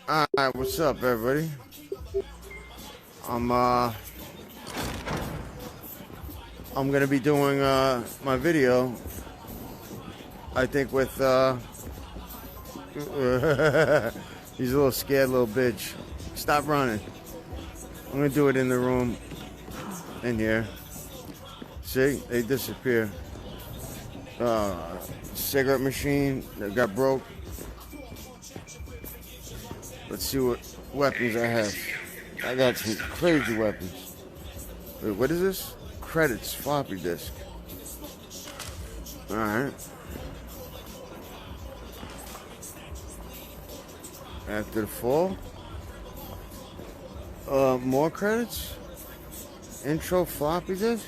Alright, what's up, everybody? I'm gonna be doing my video, I think, with he's a little scared little bitch. Stop running. I'm gonna do it in the room in here. See, they disappear. Cigarette machine that got broke. Let's see what weapons I have. I got some crazy weapons. Wait, what is this? Credits, floppy disk. Alright. After the fall. More credits? Intro floppy disk?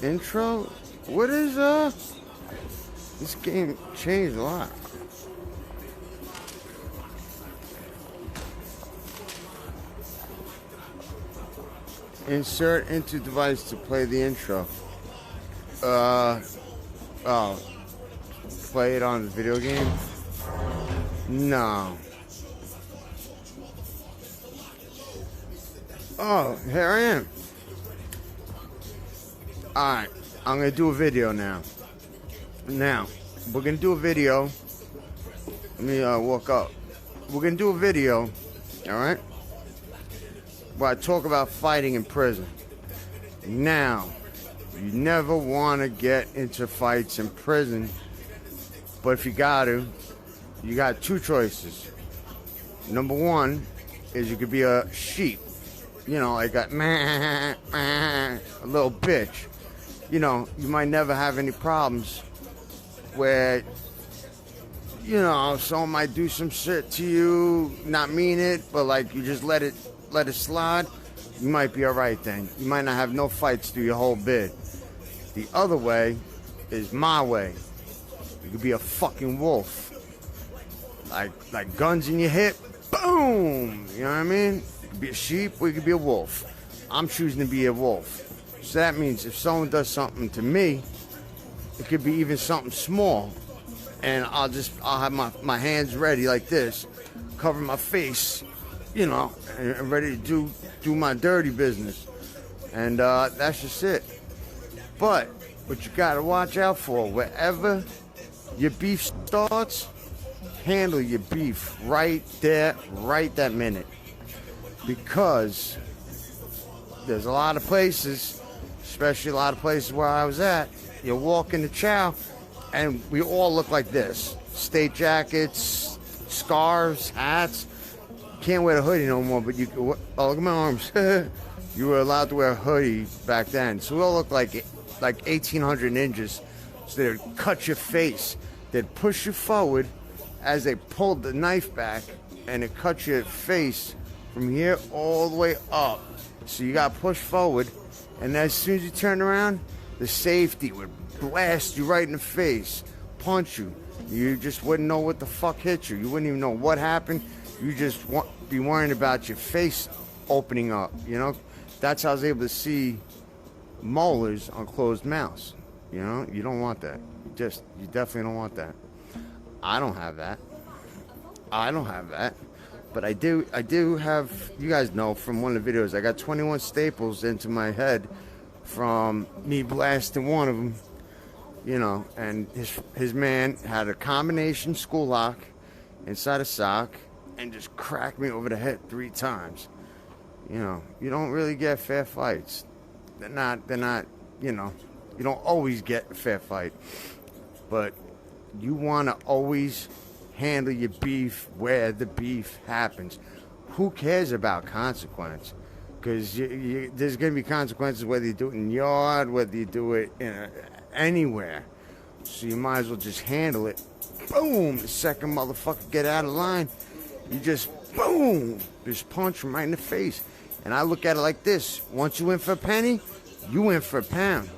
Intro? What is, this game changed a lot. Insert into device to play the intro. Play it on the video game? No. Oh, here I am. Alright, I'm gonna do a video now. Now, we're gonna do a video. Let me walk up. We're gonna do a video, alright? Where I talk about fighting in prison. Now, you never want to get into fights in prison, but if you got to, you got two choices. Number one is you could be a sheep, you know, like a little bitch. You know, you might never have any problems where, you know, someone might do some shit to you, not mean it, but like you just let it slide, you might be alright then. You might not have no fights through your whole bid. The other way is my way. You could be a fucking wolf. Like guns in your hip, boom! You know what I mean? You could be a sheep or you could be a wolf. I'm choosing to be a wolf. So that means if someone does something to me, it could be even something small, and I'll have my hands ready like this, cover my face, you know, and ready to do my dirty business. And that's just it. But what you gotta watch out for, wherever your beef starts, handle your beef right there, right that minute. Because there's a lot of places, especially a lot of places where I was at, you walk in the chow and we all look like this. State jackets, scarves, hats. Can't wear a hoodie no more, but you can. Oh, look at my arms. You were allowed to wear a hoodie back then. So we all look like 1,800 ninjas. So they'd cut your face. They'd push you forward as they pulled the knife back, and it cut your face from here all the way up. So you got pushed forward, and as soon as you turn around, the safety would blast you right in the face, punch you. You just wouldn't know what the fuck hit you. You wouldn't even know what happened. You just be worrying about your face opening up, you know? That's how I was able to see molars on closed mouths. You know, you don't want that. You definitely don't want that. I don't have that. But I do have, you guys know from one of the videos, I got 21 staples into my head from me blasting one of them, you know, and his man had a combination school lock inside a sock and just cracked me over the head 3 times. You know, you don't really get fair fights. They're not, you know, you don't always get a fair fight. But you want to always handle your beef where the beef happens. Who cares about consequence? Because there's going to be consequences whether you do it in the yard, whether you do it anywhere. So you might as well just handle it. Boom! The second motherfucker get out of line, you just, boom, just punch him right in the face. And I look at it like this. Once you in for a penny, you in for a pound.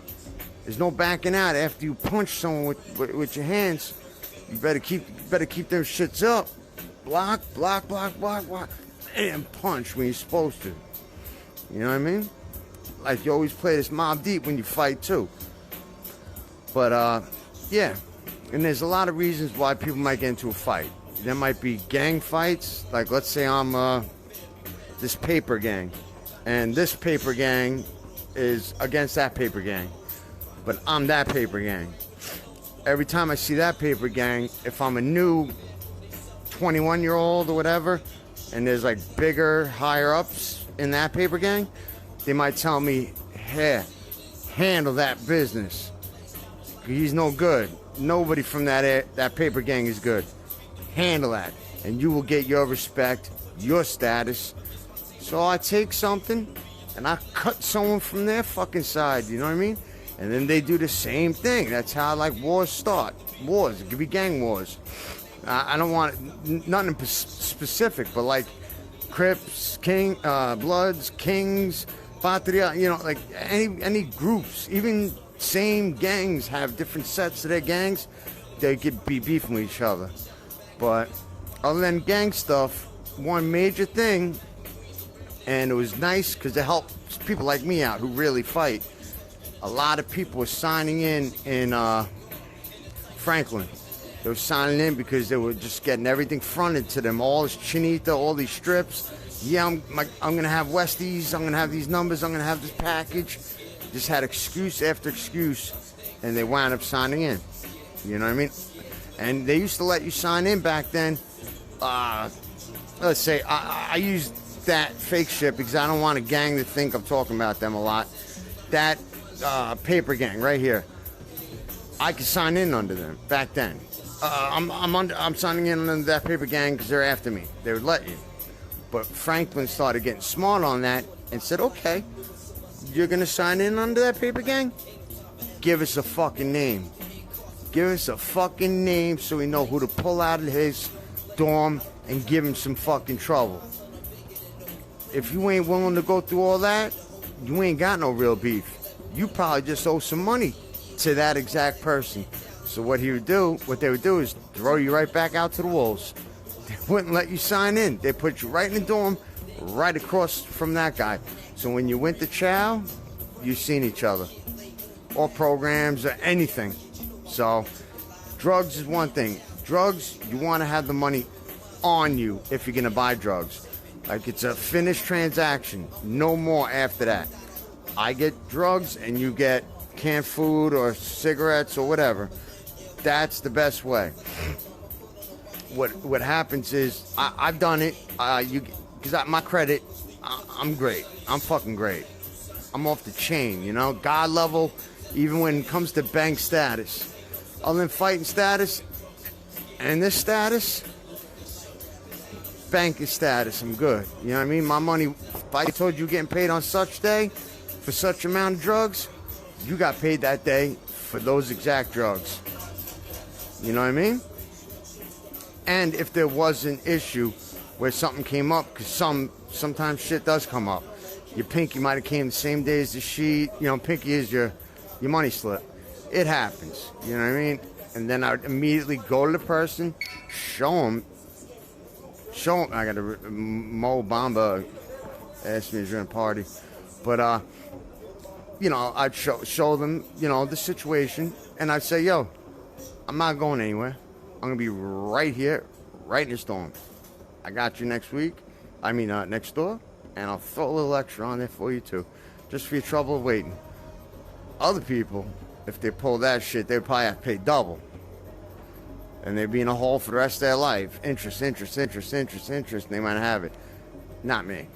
There's no backing out after you punch someone with your hands. You better keep them shits up. Block, and punch when you're supposed to. You know what I mean? Like you always play this Mob Deep when you fight too. But yeah. And there's a lot of reasons why people might get into a fight. there might be gang fights. Like, let's say I'm this paper gang, and this paper gang is against that paper gang, but I'm that paper gang. Every time I see that paper gang, if I'm a new 21-year-old or whatever, and there's like bigger, higher ups in that paper gang, they might tell me, hey, handle that business. He's no good. Nobody from that paper gang is good. Handle that, and you will get your respect, your status. So I take something, and I cut someone from their fucking side, you know what I mean? And then they do the same thing. That's how, like, wars start. Wars. It could be gang wars. I don't want nothing specific, but like Crips, Bloods, Kings, Patria, you know, like any groups, even same gangs have different sets of their gangs. They could be beefing with each other. But other than gang stuff, one major thing, and it was nice because it helped people like me out who really fight. A lot of people were signing in Franklin. They were signing in because they were just getting everything fronted to them. All this chinita, all these strips. Yeah, I'm going to have Westies. I'm going to have these numbers. I'm going to have this package. Just had excuse after excuse, and they wound up signing in. You know what I mean? And they used to let you sign in back then. Let's say I used that fake shit because I don't want a gang to think I'm talking about them a lot. That paper gang right here, I could sign in under them back then. I'm signing in under that paper gang because they're after me. They would let you. But Franklin started getting smart on that and said, okay, you're going to sign in under that paper gang? Give us a fucking name. Give us a fucking name so we know who to pull out of his dorm and give him some fucking trouble. If you ain't willing to go through all that, you ain't got no real beef. You probably just owe some money to that exact person. So what they would do is throw you right back out to the wolves. They wouldn't let you sign in. They put you right in the dorm, right across from that guy. So when you went to chow, you seen each other. Or programs or anything. So drugs is one thing. Drugs, you want to have the money on you if you're going to buy drugs. Like, it's a finished transaction. No more after that. I get drugs and you get canned food or cigarettes or whatever. That's the best way. What happens is I've done it. Because my credit, I'm great. I'm fucking great. I'm off the chain, you know, God level. Even when it comes to bank status, other than fighting status and this status, banking status, I'm good. You know what I mean? My money. If I told you getting paid on such day for such amount of drugs, you got paid that day for those exact drugs. You know what I mean? And if there was an issue where something came up, because sometimes shit does come up. Your pinky might have came the same day as the sheet. You know, pinky is your money slip. It happens. You know what I mean? And then I would immediately go to the person, show them. I got a Mo Bamba asked me to join a party. But, you know, I'd show them, you know, the situation. And I'd say, yo, I'm not going anywhere. I'm going to be right here, right in this dorm. I got you next door. And I'll throw a little extra on there for you, too. Just for your trouble of waiting. Other people, if they pull that shit, they'd probably have to pay double. And they'd be in a hole for the rest of their life. Interest, and they might have it. Not me.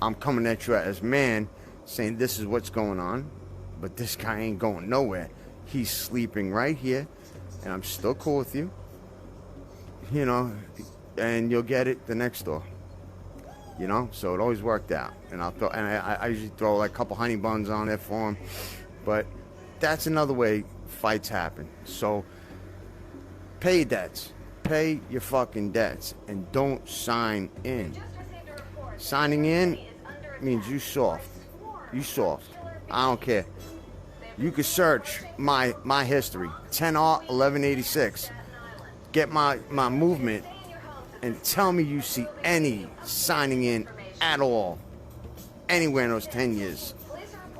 I'm coming at you as man, saying this is what's going on, but this guy ain't going nowhere. He's sleeping right here, and I'm still cool with you. You know, and you'll get it the next door. You know, so it always worked out. And I usually throw like a couple honey buns on there for him. But that's another way fights happen. So pay your debts. Pay your fucking debts. And don't sign in. Signing in means you soft. You soft. I don't care. You can search my history. 10R1186. Get my movement. And tell me you see any signing in at all. Anywhere in those 10 years.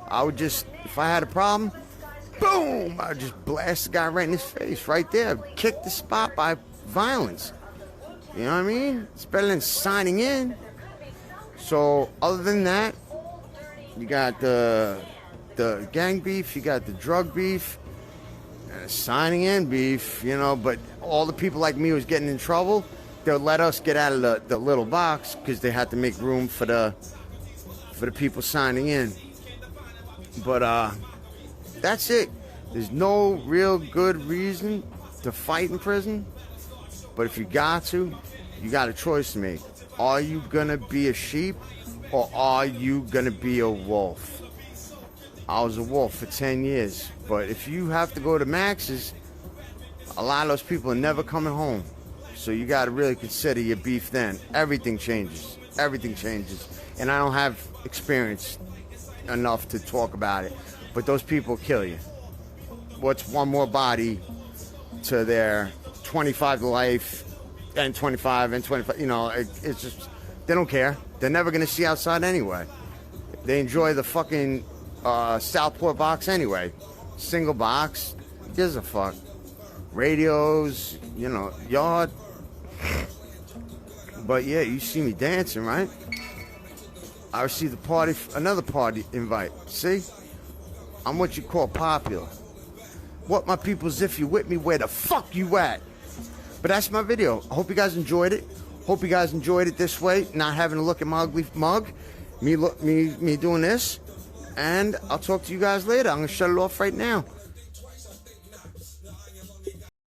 I would just, if I had a problem, boom! I would just blast the guy right in his face, right there. Kick the spot by violence. You know what I mean? It's better than signing in. So other than that, you got the gang beef, you got the drug beef, and signing in beef, you know. But all the people like me who's getting in trouble, they'll let us get out of the little box because they had to make room for the people signing in. But that's it. There's no real good reason to fight in prison. But if you got to, you got a choice to make. Are you gonna be a sheep, or are you gonna be a wolf? I was a wolf for 10 years. But if you have to go to Max's, a lot of those people are never coming home. So you got to really consider your beef then. Everything changes. Everything changes. And I don't have experience enough to talk about it. But those people kill you. What's one more body to their 25 to life and 25 and 25? You know, it's just, they don't care. They're never going to see outside anyway. They enjoy the fucking Southport box anyway. Single box. Who gives a fuck? Radios, you know, yard. But yeah, you see me dancing, right? I received another party invite. See? I'm what you call popular. What, my peoples, if you with me, where the fuck you at? But that's my video. I hope you guys enjoyed it. Hope you guys enjoyed it this way, not having to look at my ugly mug. Me doing this. And I'll talk to you guys later. I'm going to shut it off right now.